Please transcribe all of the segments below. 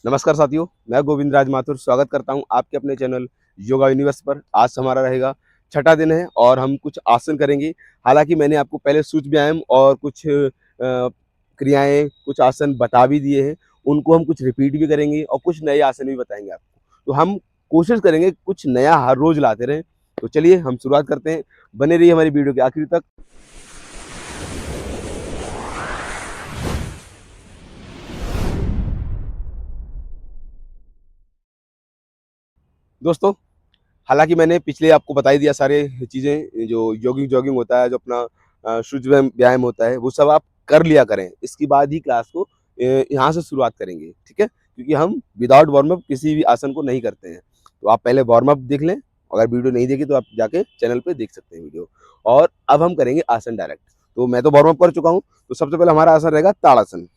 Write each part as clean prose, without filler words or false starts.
नमस्कार साथियों, मैं गोविंद राज माथुर स्वागत करता हूं आपके अपने चैनल योगा यूनिवर्स पर। आज हमारा रहेगा छठा दिन है और हम कुछ आसन करेंगे। हालांकि मैंने आपको पहले सूक्ष्म व्यायाम और कुछ क्रियाएं, कुछ आसन बता भी दिए हैं। उनको हम कुछ रिपीट भी करेंगे और कुछ नए आसन भी बताएंगे आपको। तो हम कोशिश करेंगे कुछ नया हर रोज लाते रहें। तो चलिए हम शुरुआत करते हैं। बने रहिए हमारी वीडियो के आखिर तक। दोस्तों, हालाँकि मैंने पिछले आपको बता ही दिया सारे चीज़ें, जो जॉगिंग जॉगिंग होता है, जो अपना सूर्य व्यायाम होता है, वो सब आप कर लिया करें। इसके बाद ही क्लास को यहाँ से शुरुआत करेंगे, ठीक है? क्योंकि हम विदाउट वार्म अप किसी भी आसन को नहीं करते हैं। तो आप पहले वार्म अप देख लें, अगर वीडियो नहीं देखी तो आप जाके चैनल पे देख सकते हैं वीडियो। और अब हम करेंगे आसन डायरेक्ट। तो मैं तो वार्म अप कर चुका हूँ, तो सबसे पहले हमारा आसन रहेगा ताड़ासन।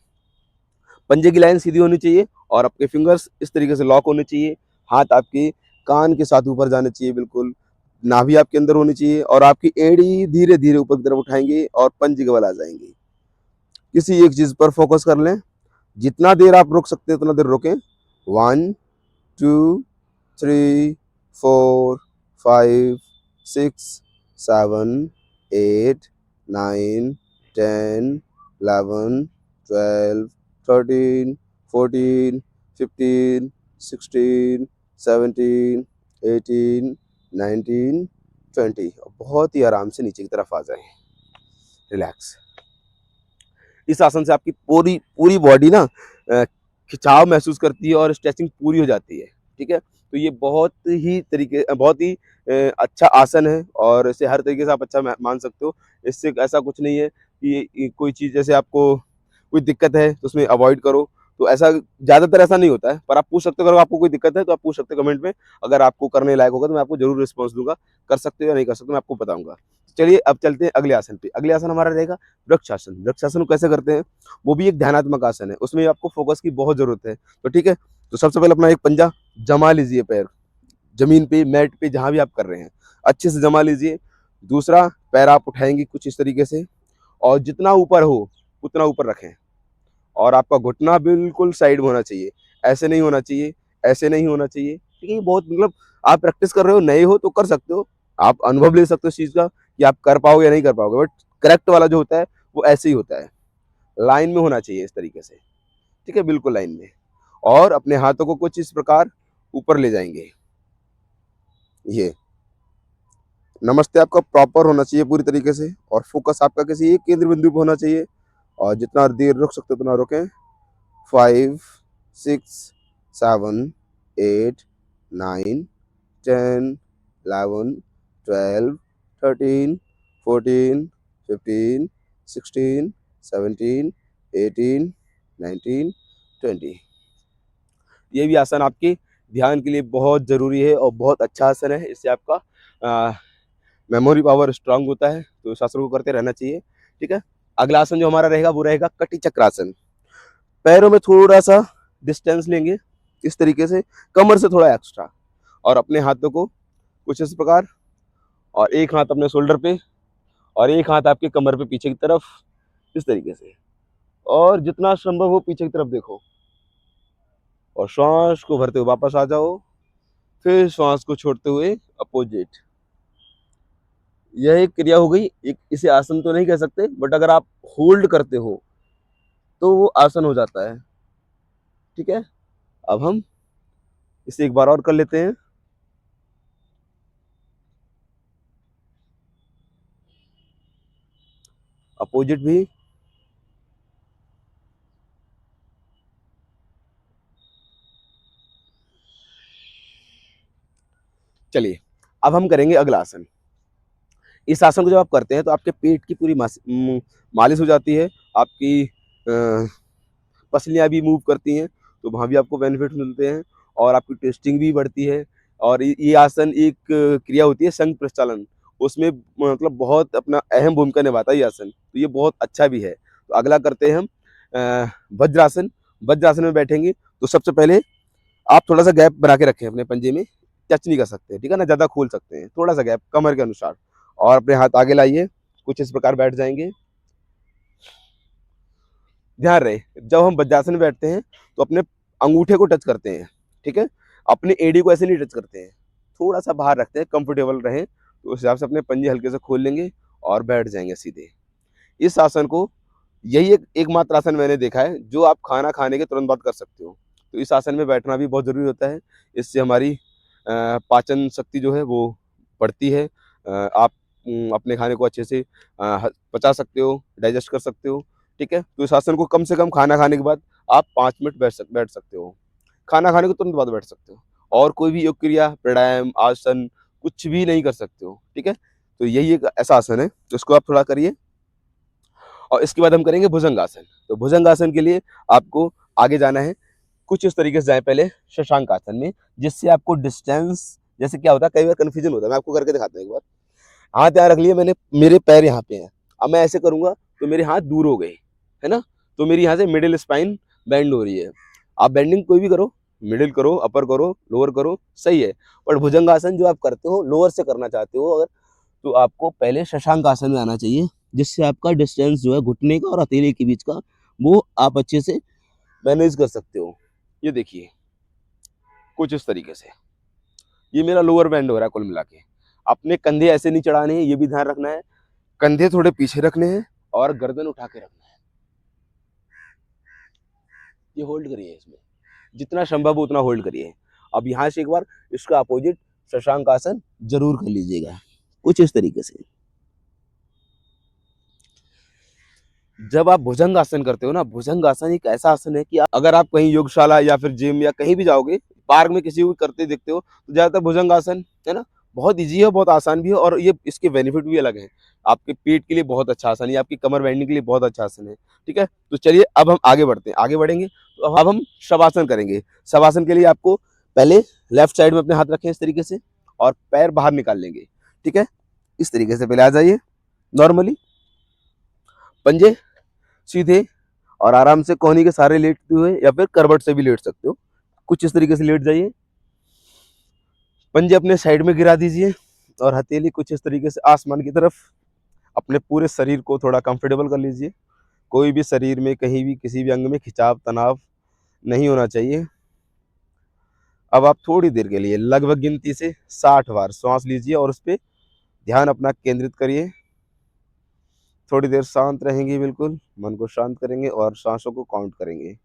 पंजे की लाइन सीधी होनी चाहिए और आपके फिंगर्स इस तरीके से लॉक होने चाहिए। हाथ आपके कान के साथ ऊपर जाने चाहिए बिल्कुल। नाभि आपके अंदर होनी चाहिए और आपकी एड़ी धीरे-धीरे ऊपर की तरफ उठाएँगे और पंजे के बल आ जाएँगे। किसी एक चीज़ पर फोकस कर लें। जितना देर आप रुक सकते हैं उतना देर रुकें। 1, 2, 3, 4, 5, 6, 7, 8, 9, 10, 11, 12, 13, 14, 15, 16, 17, 18, 19, 20। बहुत ही आराम से नीचे की तरफ आ जाएं। रिलैक्स। इस आसन से आपकी पूरी पूरी बॉडी ना खिंचाव महसूस करती है और स्ट्रेचिंग पूरी हो जाती है। ठीक है? तो ये बहुत ही अच्छा आसन है और इसे हर तरीके से आप अच्छा मान सकते हो। इससे ऐसा कुछ नहीं है कि कोई चीज़ जैसे आपको कोई दिक्कत है तो उसमें अवॉइड करो। तो ऐसा ज़्यादातर ऐसा नहीं होता है, पर आप पूछ सकते हो। अगर आपको कोई दिक्कत है तो आप पूछ सकते हो कमेंट में। अगर आपको करने लायक होगा तो मैं आपको ज़रूर रिस्पॉन्स दूँगा। कर सकते हो या नहीं कर सकते मैं आपको बताऊँगा। चलिए अब चलते हैं अगले आसन पे। अगले आसन हमारा रहेगा वृक्षासन। वृक्षासन को कैसे करते हैं? वो भी एक ध्यानात्मक आसन है। उसमें आपको फोकस की बहुत ज़रूरत है। तो ठीक है? तो सबसे पहले अपना एक पंजा जमा लीजिए पैर, ज़मीन पे, मैट पे, जहाँ भी आप कर रहे हैं, अच्छे से जमा लीजिए। दूसरा पैर आप उठाएँगे कुछ इस तरीके से और जितना ऊपर हो, उतना ऊपर रखें और आपका घुटना बिल्कुल साइड में होना चाहिए। ऐसे नहीं होना चाहिए, ऐसे नहीं होना चाहिए। ठीक है? ये बहुत मतलब आप प्रैक्टिस कर रहे हो, नए हो तो कर सकते हो। आप अनुभव ले सकते हो इस चीज़ का कि आप कर पाओगे या नहीं कर पाओगे। बट करेक्ट वाला जो होता है, वो ऐसे ही होता है। लाइन में होना चाहिए इस तरीके से। ठीक है? बिल्कुल लाइन में। और अपने हाथों को कुछ इस प्रकार ऊपर ले जाएँगे। ये नमस्ते आपका प्रॉपर होना चाहिए पूरी तरीके से और फ़ोकस आपका किसी एक केंद्र बिंदु पे होना चाहिए और जितना देर रुक सकते हो उतना रुकें। 5, 6, 7, 8, 9, 10, 11, 12, 13, 14, 15, 16, 17, 18, 19, 20। ये भी आसन आपके ध्यान के लिए बहुत ज़रूरी है और बहुत अच्छा आसन है। इससे आपका मेमोरी पावर स्ट्रांग होता है, तो इस आसन को करते रहना चाहिए। ठीक है? अगला आसन जो हमारा रहेगा वो रहेगा कटी चक्रासन। पैरों में थोड़ा-सा डिस्टेंस लेंगे इस तरीके से, कमर से थोड़ा एक्स्ट्रा और अपने हाथों को कुछ इस प्रकार और एक हाथ अपने शोल्डर पे और एक हाथ आपके कमर पे पीछे की तरफ, इस तरीके से। और जितना संभव हो पीछे की तरफ देखो और श्वास को भरते हुए वापस आ जाओ, फिर श्वास को छोड़ते हुए अपोजिट। यह एक क्रिया हो गई। एक इसे आसन तो नहीं कह सकते, बट अगर आप होल्ड करते हो तो वो आसन हो जाता है। ठीक है? अब हम इसे एक बार और कर लेते हैं। अपोजिट भी। चलिए अब हम करेंगे अगला आसन। इस आसन को जब आप करते हैं तो आपके पेट की पूरी मालिश हो जाती है। आपकी पसलियाँ भी मूव करती हैं, तो वहाँ भी आपको बेनिफिट मिलते हैं और आपकी टेस्टिंग भी बढ़ती है। और ये आसन एक क्रिया होती है संघ प्रचालन, उसमें मतलब बहुत अपना अहम भूमिका निभाता है ये आसन, तो ये बहुत अच्छा भी है। तो अगला करते हैं हम वज्रासन। वज्रासन में बैठेंगे तो सबसे पहले आप थोड़ा-सा गैप बना के रखें अपने पंजे में, टच नहीं कर सकते, ठीक है ना? ज़्यादा खोल सकते हैं, थोड़ा-सा गैप कमर के अनुसार और अपने हाथ आगे लाइए, कुछ इस प्रकार बैठ जाएँगे। ध्यान रहे जब हम वज्रासन में बैठते हैं तो अपने अंगूठे को टच करते हैं, ठीक है? अपनी एड़ी को ऐसे नहीं टच करते हैं, थोड़ा-सा बाहर रखते हैं, कंफर्टेबल रहें, तो उस हिसाब से अपने पंजे हल्के से खोल लेंगे और बैठ जाएँगे सीधे। इस आसन को यही एक एकमात्र आसन मैंने देखा है, जो आप खाना खाने के तुरंत बाद कर सकते हो। तो इस आसन में बैठना भी बहुत ज़रूरी होता है, इससे हमारी पाचन शक्ति जो है वो बढ़ती है। आप अपने खाने को अच्छे से पचा सकते हो, डाइजेस्ट कर सकते हो, ठीक है? तो इस आसन को कम से कम खाना खाने के बाद आप 5 मिनट बैठ सकते हो। खाना खाने के तुरंत बाद बैठ सकते हो और कोई भी योग क्रिया, प्राणायाम, आसन कुछ भी नहीं कर सकते हो, ठीक है? तो यही एक ऐसा आसन है, जिसको आप थोड़ा करिए और इसके बाद हम करेंगे भुजंगासन। तो भुजंगासन के लिए आपको आगे जाना है, कुछ इस तरीके से जाएँ पहले शशांक आसन में, जिससे आपको डिस्टेंस जैसे क्या होता है कई बार कन्फ्यूजन होता है, मैं आपको करके दिखाता हूँ एक बार। हाथ यहाँ रख लिए मैंने, मेरे पैर यहाँ पे हैं। अब मैं ऐसे करूँगा तो मेरे हाथ दूर हो गए, है ना? तो मेरी यहाँ से मिडल स्पाइन बेंड हो रही है। आप बेंडिंग कोई भी करो, मिडल करो, अपर करो, लोअर करो, सही है। पर भुजंगासन जो आप करते हो, लोअर से करना चाहते हो अगर, तो आपको पहले शशांक आसन में आना चाहिए, जिससे आपका डिस्टेंस जो है घुटने का और हथेली के बीच का, वो आप अच्छे से मैनेज कर सकते हो। ये देखिए, कुछ इस तरीके से। ये मेरा लोअर बैंड हो रहा है कुल मिला के। अपने कंधे ऐसे नहीं चढ़ाने हैं, ये भी ध्यान रखना है। कंधे थोड़े पीछे रखने हैं और गर्दन उठा के रखना है। ये होल्ड करिए इसमें, जितना संभव हो उतना होल्ड करिए। अब यहाँ से एक बार इसका अपोजिट शशांक आसन जरूर कर लीजिएगा, कुछ इस तरीके से। जब आप भुजंग आसन करते हो ना, भुजंग आसन एक ऐसा आसन है कि अगर आप कहीं योगशाला या फिर जिम या कहीं भी जाओगे, पार्क में किसी को करते देखते हो, तो ज़्यादातर भुजंग आसन, है ना? बहुत ईज़ी है, बहुत आसान भी है और ये इसके बेनिफिट भी अलग हैं। आपके पेट के लिए बहुत अच्छा आसन है, ये आपकी कमर बैंडिंग के लिए बहुत अच्छा आसन है, ठीक है? तो चलिए अब हम आगे बढ़ते हैं। आगे बढ़ेंगे तो अब हम शवासन करेंगे। शवासन के लिए आपको पहले लेफ्ट साइड में अपने हाथ रखें इस तरीके से और पैर बाहर निकाल लेंगे, ठीक है? इस तरीके से पहले आ जाइए नॉर्मली, पंजे सीधे और आराम से कोहनी के सहारे लेटते हुए या फिर करवट से भी लेट सकते हो। कुछ इस तरीके से लेट जाइए, पंजे अपने साइड में गिरा दीजिए और हथेली कुछ इस तरीके से आसमान की तरफ। अपने पूरे शरीर को थोड़ा कंफर्टेबल कर लीजिए। कोई भी शरीर में कहीं भी किसी भी अंग में खिंचाव, तनाव नहीं होना चाहिए। अब आप थोड़ी देर के लिए लगभग गिनती से 60 बार श्वास लीजिए और उस पे ध्यान अपना केंद्रित करिए। थोड़ी देर शांत रहेंगे, बिल्कुल मन को शांत करेंगे और सांसों को काउंट करेंगे।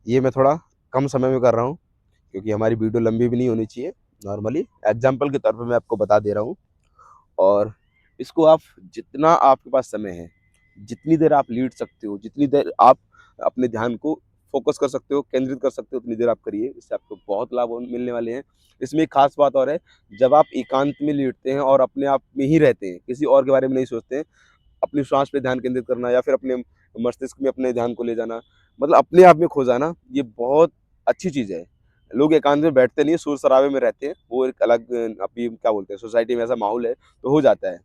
ये मैं थोड़ा कम समय में कर रहा हूँ, क्योंकि हमारी वीडियो लंबी भी नहीं होनी चाहिए। नॉर्मली एग्जाम्पल के तौर पे मैं आपको बता दे रहा हूँ और इसको आप जितना आपके पास समय है, जितनी देर आप लेट सकते हो, जितनी देर आप अपने ध्यान को फ़ोकस कर सकते हो, केंद्रित कर सकते हो, उतनी देर आप करिए। इससे आपको बहुत लाभ मिलने वाले हैं। इसमें एक ख़ास बात और है, जब आप एकांत में लेटते हैं और अपने आप में ही रहते हैं, किसी और के बारे में नहीं सोचते हैं, अपनी श्वास पे ध्यान केंद्रित करना या फिर अपने मस्तिष्क में अपने ध्यान को ले जाना, मतलब अपने आप में खो जाना, ये बहुत अच्छी चीज़ है। लोग एकांत में बैठते नहीं है, शोर-शराबे में रहते हैं, वो एक अलग अभी क्या बोलते हैं, सोसाइटी में ऐसा माहौल है, तो हो जाता है।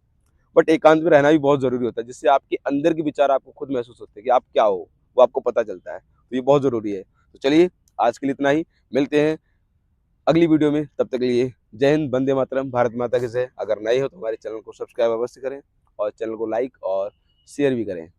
बट एकांत में रहना भी बहुत ज़रूरी होता है, जिससे आपके अंदर के विचार आपको खुद महसूस होते हैं कि आप क्या हो, वो आपको पता चलता है। तो ये बहुत ज़रूरी है। तो चलिए, आज के लिए इतना ही, मिलते हैं अगली वीडियो में, तब तक के लिए जय हिंद, वंदे मातरम, भारत माता की जय। अगर नए हो तो हमारे चैनल को सब्सक्राइब अवश्य करें और चैनल को लाइक और शेयर भी करें।